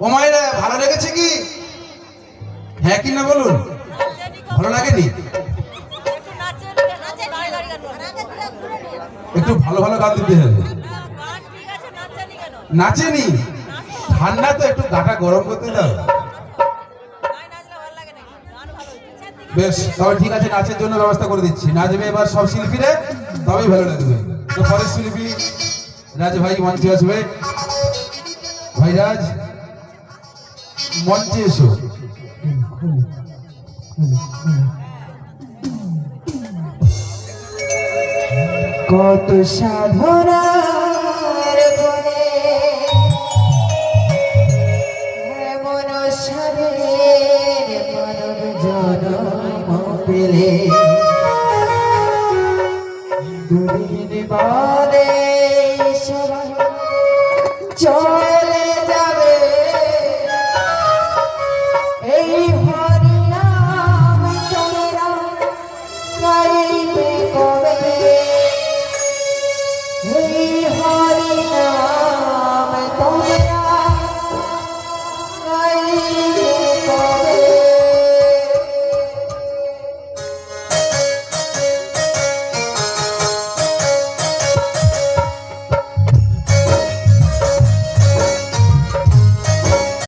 ও মায়েরা ভালো লেগেছে কি? হ্যাঁ কি না বলুন? ভালো লাগেনি? একটু ভালো ভালো গান দিতে হবে। নাচেনি? ঠান্ডা তো, একটু গাটা গরম করতে দাও। বেশ, তবে ঠিক আছে, নাচের জন্য ব্যবস্থা করে দিচ্ছি। নাচবে এবার সব শিল্পীরা, তবেই ভালো লাগবে। তো পরের শিল্পী রাজ ভাই মঞ্চে আসবে। ভাই রাজ মঞ্চে এসো। কত সাধনা